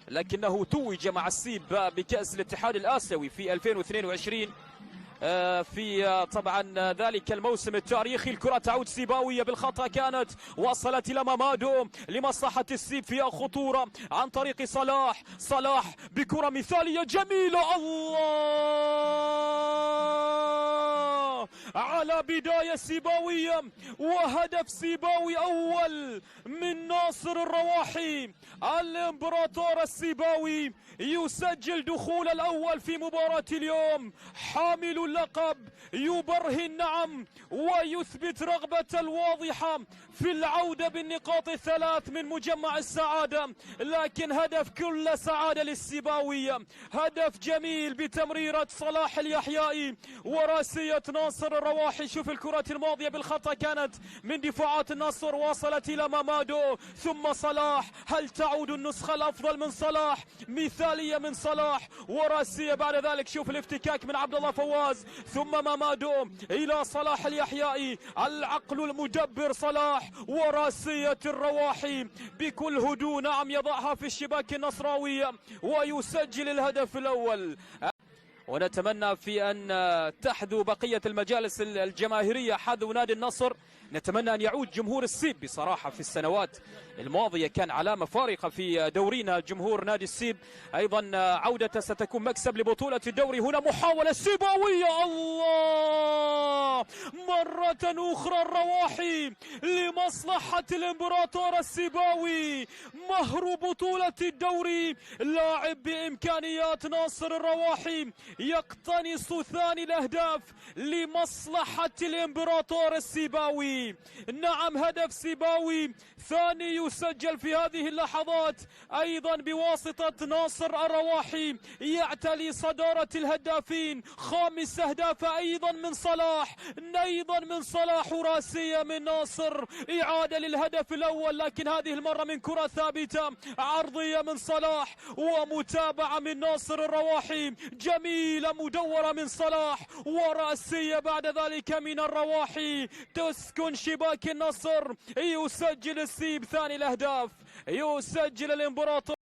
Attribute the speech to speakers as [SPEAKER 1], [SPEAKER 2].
[SPEAKER 1] لكنه توج مع السيب بكأس الاتحاد الآسيوي في 2022 في طبعا ذلك الموسم التاريخي. الكرة تعود سيباوية بالخطأ، كانت وصلت إلى مامادو لمصلحة السيب، فيها خطورة عن طريق صلاح بكرة مثالية جميلة. الله على بداية سيباوية وهدف سيباوي أول من ناصر الرواحي. الإمبراطور السيباوي يسجل دخول الأول في مباراة اليوم. حامل اللقب يبرهن نعم ويثبت رغبة الواضحة في العودة بالنقاط الثلاث من مجمع السعادة، لكن هدف كل سعادة للسيباوية. هدف جميل بتمريرة صلاح اليحيائي وراسية ناصر الرواحي. شوف الكرة الماضية بالخطأ كانت من دفاعات النصر، وصلت إلى مامادو ثم صلاح. هل تعود النسخة الأفضل من صلاح؟ مثالية من صلاح وراسية بعد ذلك. شوف الافتكاك من عبد الله فواز ثم مامادو إلى صلاح اليحيائي. العقل المدبر صلاح وراسية الرواحي بكل هدوء نعم يضعها في الشباك النصراوية ويسجل الهدف الأول. ونتمنى في أن تحذو بقية المجالس الجماهيرية حذو نادي النصر. نتمنى أن يعود جمهور السيب. بصراحة في السنوات الماضية كان علامة فارقة في دورينا جمهور نادي السيب. أيضا عودته ستكون مكسب لبطولة الدوري. هنا محاولة سيباوية، الله مرة أخرى الرواحي لمصلحة الإمبراطور السيباوي. مهر بطولة الدوري، لاعب بإمكانيات ناصر الرواحي يقتنص ثاني الأهداف لمصلحة الإمبراطور السيباوي. نعم هدف سيباوي ثاني يسجل في هذه اللحظات أيضا بواسطة ناصر الرواحي، يعتلي صدارة الهدافين. 5 أهداف أيضا من صلاح، وراسية من ناصر. إعادة للهدف الأول لكن هذه المرة من كرة ثابتة عرضية من صلاح ومتابعة من ناصر الرواحي جميلة مدورة من صلاح وراسية بعد ذلك من الرواحي تسكن شباك النصر. يسجل السيب ثاني الأهداف، يسجل الإمبراطور.